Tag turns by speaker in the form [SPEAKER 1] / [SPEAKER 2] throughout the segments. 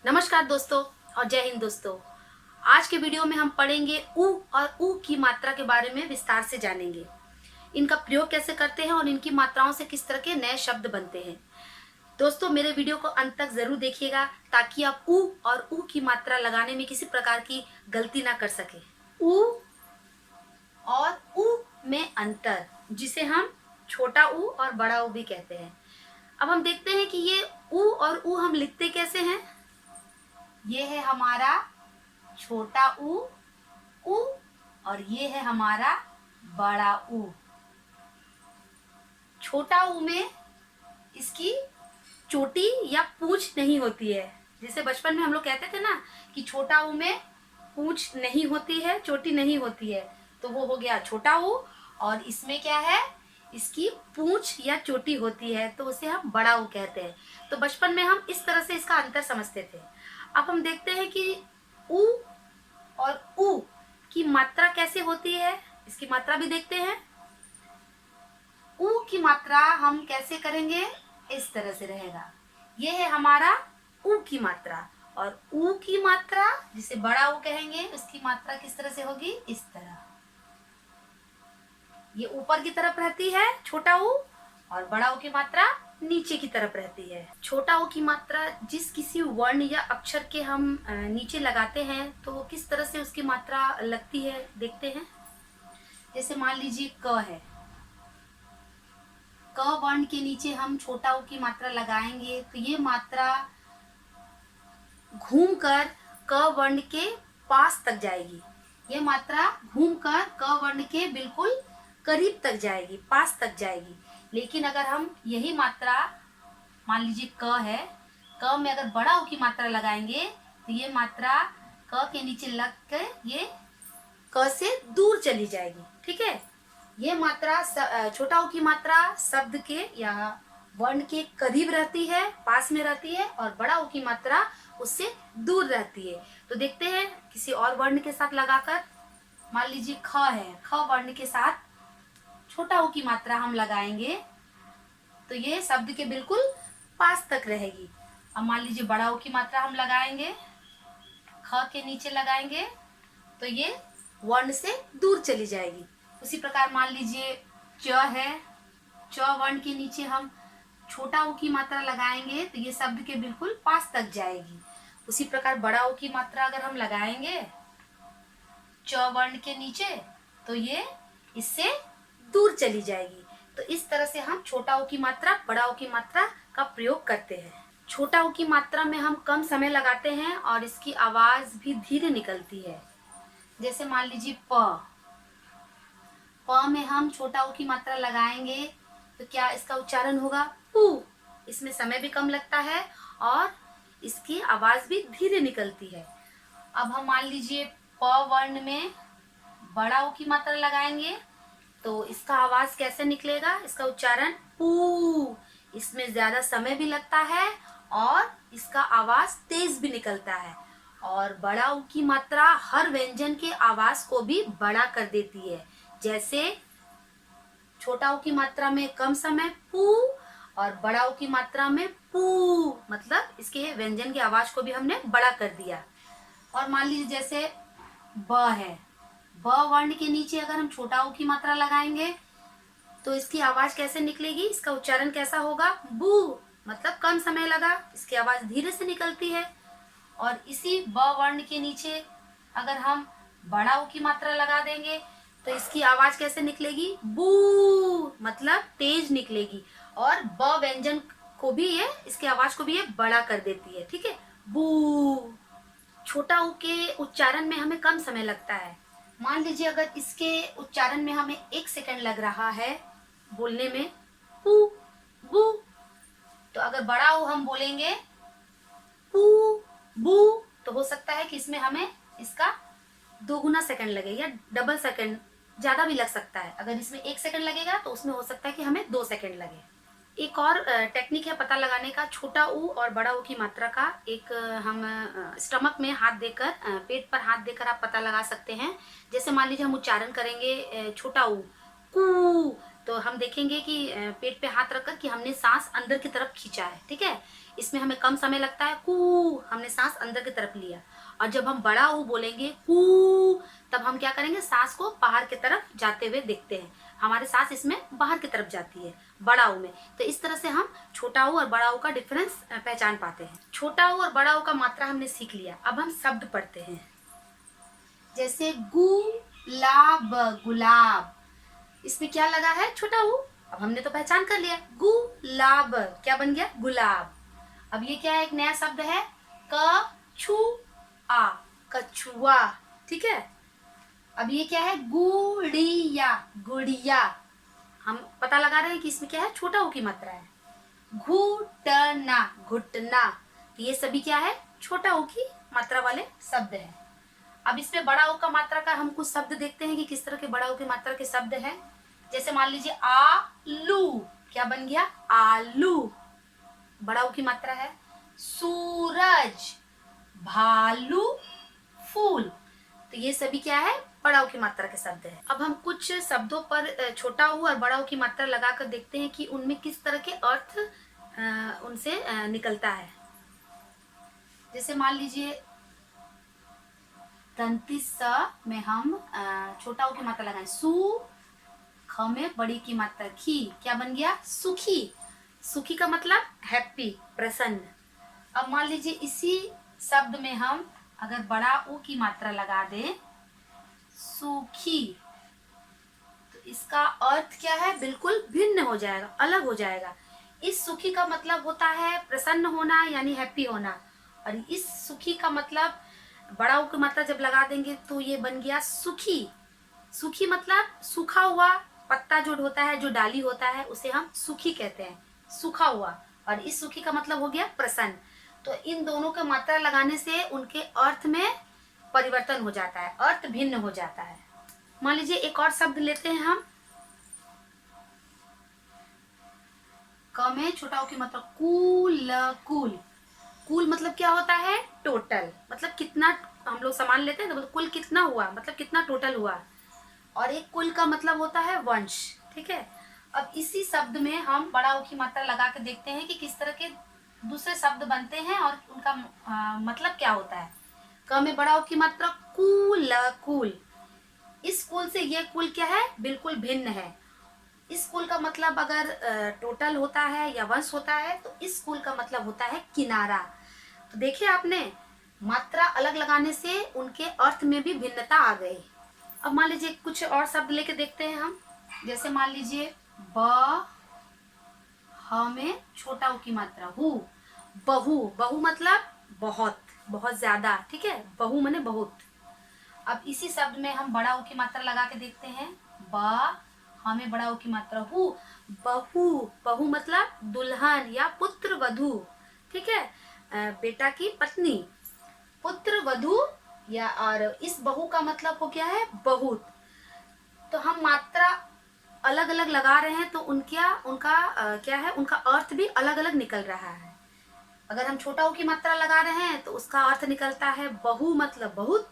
[SPEAKER 1] नमस्कार दोस्तों और जय हिंद दोस्तों। आज के वीडियो में हम पढ़ेंगे ऊ और ऊ की मात्रा के बारे में विस्तार से जानेंगे। इनका प्रयोग कैसे करते हैं और इनकी मात्राओं से किस तरह के नए शब्द बनते हैं। दोस्तों मेरे वीडियो को अंत तक जरूर देखिएगा ताकि आप ऊ और ऊ की मात्रा लगाने में किसी प्रकार की गलती ना कर सके। ऊ और ऊ में अंतर, जिसे हम छोटा ऊ और बड़ा ऊ भी कहते हैं। अब हम देखते हैं कि ये ऊ और ऊ हम लिखते कैसे हैं। ये है हमारा छोटा ऊ, ऊ, और ये है हमारा बड़ा ऊ। छोटा ऊ में इसकी चोटी या पूंछ नहीं होती है। जैसे बचपन में हम लोग कहते थे ना कि छोटा ऊ में पूंछ नहीं होती है, चोटी नहीं होती है, तो वो हो गया छोटा ऊ। और इसमें क्या है, इसकी पूंछ या चोटी होती है, तो उसे हम बड़ा ऊ कहते हैं। तो बचपन में हम इस तरह से इसका अंतर समझते थे। अब हम देखते हैं कि ऊ और ऊ की मात्रा कैसे होती है, इसकी मात्रा भी देखते हैं। ऊ की मात्रा हम कैसे करेंगे, इस तरह से रहेगा। ये है हमारा ऊ की मात्रा, और ऊ की मात्रा जिसे बड़ा ऊ कहेंगे, उसकी मात्रा किस तरह से होगी, इस तरह। ये ऊपर की तरफ रहती है छोटा ऊ, और बड़ा ऊ की मात्रा नीचे की तरफ रहती है। छोटा ऊ की मात्रा जिस किसी वर्ण या अक्षर के हम नीचे लगाते हैं तो किस तरह से उसकी मात्रा लगती है, देखते हैं। जैसे मान लीजिए क है, क वर्ण के नीचे हम छोटा ऊ की मात्रा लगाएंगे तो ये मात्रा घूमकर क वर्ण के पास तक जाएगी। ये मात्रा घूमकर क वर्ण के बिल्कुल करीब तक जाएगी, पास तक जाएगी। लेकिन अगर हम यही मात्रा, मान लीजिए क है, क में अगर बड़ा ऊ की मात्रा लगाएंगे तो ये मात्रा क के नीचे लग कर ये क से दूर चली जाएगी। ठीक है, ये मात्रा छोटा ऊ की मात्रा शब्द के या वर्ण के करीब रहती है, पास में रहती है, और बड़ा ऊ की मात्रा उससे दूर रहती है। तो देखते हैं किसी और वर्ण के साथ लगाकर। मान लीजिए ख है, ख वर्ण के साथ छोटा ऊ की मात्रा हम लगाएंगे तो ये शब्द के बिल्कुल पास तक रहेगी। अब मान लीजिए बड़ा ऊ की मात्रा हम लगाएंगे, ख के नीचे लगाएंगे तो ये वर्ण से दूर चली जाएगी। उसी प्रकार मान लीजिए च है, च वर्ण के नीचे हम छोटा ऊ की मात्रा लगाएंगे तो ये शब्द के बिल्कुल पास तक जाएगी। उसी प्रकार बड़ा ऊ की मात्रा अगर हम लगाएंगे च वर्ण के नीचे तो ये इससे दूर चली जाएगी। तो इस तरह से हम छोटा ऊ की मात्रा, बड़ा ऊ की मात्रा का प्रयोग करते हैं। छोटा ऊ की मात्रा में हम कम समय लगाते हैं और इसकी आवाज भी धीरे निकलती है। जैसे मान लीजिए प में हम छोटा ऊ की मात्रा लगाएंगे तो क्या इसका उच्चारण होगा पू। इसमें समय भी कम लगता है और इसकी आवाज भी धीरे निकलती है। अब हम मान लीजिए प वर्ण में बड़ा ऊ की मात्रा लगाएंगे तो इसका आवाज कैसे निकलेगा, इसका उच्चारण पू। इसमें ज्यादा समय भी लगता है और इसका आवाज तेज भी निकलता है। और बड़ा ऊ की मात्रा हर व्यंजन के आवाज को भी बड़ा कर देती है। जैसे छोटा ऊ की मात्रा में कम समय पू, और बड़ा ऊ की मात्रा में पू, मतलब इसके व्यंजन की आवाज को भी हमने बड़ा कर दिया। और मान लीजिए जैसे ब है, ब वर्ण के नीचे अगर हम छोटा ऊ की मात्रा लगाएंगे तो इसकी आवाज कैसे निकलेगी, इसका उच्चारण कैसा होगा, बू, मतलब कम समय लगा, इसकी आवाज धीरे से निकलती है। और इसी ब वर्ण के नीचे अगर हम बड़ा ऊ की मात्रा लगा देंगे तो इसकी आवाज कैसे निकलेगी, बू, मतलब तेज निकलेगी। और ब व्यंजन को भी ये, इसकी आवाज को भी ये बड़ा कर देती है। ठीक है, बू। छोटा ऊ के उच्चारण में हमें कम समय लगता है। मान लीजिए अगर इसके उच्चारण में हमें 1 सेकंड लग रहा है बोलने में, पू, बू, तो अगर बड़ा ऊ हम बोलेंगे पू, बू, तो हो सकता है कि इसमें हमें इसका 2 गुना सेकंड लगे या डबल सेकंड, ज्यादा भी लग सकता है। अगर इसमें 1 सेकंड लगेगा तो उसमें हो सकता है कि हमें 2 सेकंड लगे। एक और टेक्निक है पता लगाने का छोटा ऊ और बड़ा ऊ की मात्रा का। एक हम स्टमक में हाथ देकर, पेट पर हाथ देकर आप पता लगा सकते हैं। जैसे मान लीजिए हम उच्चारण करेंगे छोटा ऊ, कू, तो हम देखेंगे कि पेट पे हाथ रखकर कि हमने सांस अंदर की तरफ खींचा है, ठीक है। इसमें हमें कम समय लगता है। कू, हमने सांस अंदर की तरफ लिया। और जब हम बड़ा ऊ बोलेंगे कू, तब हम क्या करेंगे, सांस को बाहर की तरफ जाते हुए देखते हैं। हमारी सांस इसमें बाहर की तरफ जाती है बड़ा ऊ में। तो इस तरह से हम छोटा ऊ और बड़ा ऊ का डिफरेंस पहचान पाते हैं। छोटा ऊ और बड़ा ऊ का मात्रा हमने सीख लिया। अब हम शब्द पढ़ते हैं। जैसे गुलाब, गुलाब, इसमें क्या लगा है, छोटा ऊ। अब हमने तो पहचान कर लिया, गुलाब क्या बन गया, गुलाब। अब ये क्या है, एक नया शब्द है, कछुआ, कछुआ, ठीक है। अब ये क्या है, गुड़िया, गुड़िया। हम पता लगा रहे हैं कि इसमें क्या है, छोटा ऊ की मात्रा है। घुटना, घुटना। तो ये सभी क्या है, छोटा ऊ की मात्रा वाले शब्द है। अब इसमें बड़ा ऊ का मात्रा का हम कुछ शब्द देखते हैं कि किस तरह के बड़ा ऊ की मात्रा के शब्द हैं। जैसे मान लीजिए आलू, क्या बन गया, आलू, बड़ा ऊ की मात्रा है। सूरज, भालू, फूल। तो ये सभी क्या है, बड़ा ऊ की मात्रा के शब्द है। अब हम कुछ शब्दों पर छोटा ऊ और बड़ा ऊ की मात्रा लगाकर देखते हैं कि उनमें किस तरह के अर्थ उनसे निकलता है। जैसे मान लीजिए दंती स में हम छोटा ऊ की मात्रा लगाएं, सु, ख में बड़ी की मात्रा खी, क्या बन गया, सुखी। सुखी का मतलब हैप्पी, प्रसन्न। अब मान लीजिए इसी शब्द में हम अगर बड़ा ऊ की मात्रा लगा दें, सुखी, तो इसका अर्थ क्या है, बिल्कुल भिन्न हो जाएगा, अलग हो जाएगा। इस सुखी का मतलब होता है प्रसन्न होना, यानी हैप्पी होना। और इस सुखी का मतलब बड़ा ऊ की मात्रा जब लगा देंगे तो ये बन गया सुखी। सुखी मतलब सूखा हुआ पत्ता जो होता है, जो डाली होता है, उसे हम सुखी कहते हैं, सूखा हुआ। और इस सुखी का मतलब हो गया प्रसन्न। तो इन दोनों का मात्रा लगाने से उनके अर्थ में परिवर्तन हो जाता है, अर्थ भिन्न हो जाता है। मान लीजिए एक और शब्द लेते हैं हम, क में छोटा ऊ की मात्रा कूल, कूल। कुल मतलब क्या होता है, टोटल, मतलब कितना हम लोग सामान लेते हैं तो मतलब कुल कितना हुआ, मतलब कितना टोटल हुआ। और एक कुल का मतलब होता है वंश, ठीक है। अब इसी शब्द में हम बड़ा ऊ की मात्रा लगा के देखते हैं कि किस तरह के दूसरे शब्द बनते हैं और उनका मतलब क्या होता है। क में बड़ा ऊ की मात्रा कूल, कूल। इस कुल से ये कुल क्या है, बिल्कुल भिन्न है। इस कुल का मतलब अगर टोटल होता है या वंश होता है, तो इस कुल का मतलब होता है किनारा। तो देखिए आपने, मात्रा अलग लगाने से उनके अर्थ में भी भिन्नता आ गई। अब मान लीजिए कुछ और शब्द लेके देखते हैं हम। जैसे मान लीजिए ब, ह में छोटा ऊ की मात्रा हु, बहु। बहु मतलब बहुत, बहुत ज्यादा, ठीक है, बहु माने बहुत। अब इसी शब्द में हम बड़ा ऊ की मात्रा लगा के देखते हैं, ब, हमें बड़ा ऊ की मात्रा हु, बहु। बहु मतलब दुल्हन या पुत्र वधु, ठीक है, बेटा की पत्नी, पुत्र वधु। या और इस बहु का मतलब हो गया है बहुत। तो हम मात्रा अलग अलग लगा रहे हैं तो उनका क्या है, उनका अर्थ भी अलग अलग निकल रहा है। अगर हम छोटा ऊ की मात्रा लगा रहे हैं तो उसका अर्थ निकलता है बहु मतलब बहुत।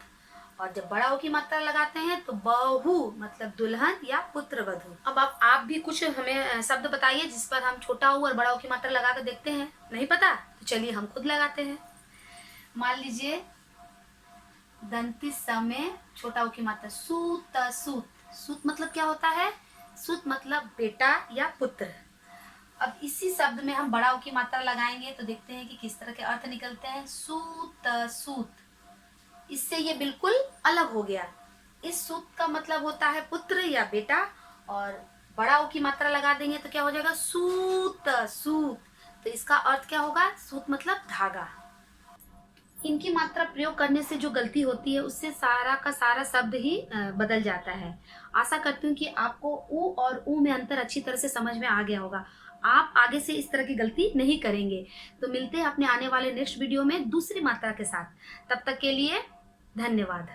[SPEAKER 1] और जब बड़ा ऊ की मात्रा लगाते हैं तो बहु मतलब दुल्हन या पुत्र वधु। अब आप भी कुछ हमें शब्द बताइए जिस पर हम छोटा ऊ और बड़ा ऊ की मात्रा लगा कर देखते हैं। नहीं पता तो चलिए हम खुद लगाते हैं। मान लीजिए दंती स में छोटा ऊ की मात्रा सूत, सूत। सूत मतलब क्या होता है, सूत मतलब बेटा या पुत्र। अब इसी शब्द में हम बड़ा ऊ की मात्रा लगाएंगे तो देखते हैं कि किस तरह के अर्थ निकलते हैं। सूत, सूत, इससे ये बिल्कुल अलग हो गया। इस सूत का मतलब होता है पुत्र या बेटा, और बड़ा ऊ की मात्रा लगा देंगे तो क्या हो जाएगा, सूत, सूत। तो इसका अर्थ क्या होगा, सूत मतलब धागा। इनकी मात्रा प्रयोग करने से जो गलती होती है उससे सारा का सारा शब्द ही बदल जाता है। आशा करती हूँ कि आपको ऊ और ऊ में अंतर अच्छी तरह से समझ में आ गया होगा। आप आगे से इस तरह की गलती नहीं करेंगे। तो मिलते हैं अपने आने वाले नेक्स्ट वीडियो में दूसरी मात्रा के साथ। तब तक के लिए धन्यवाद।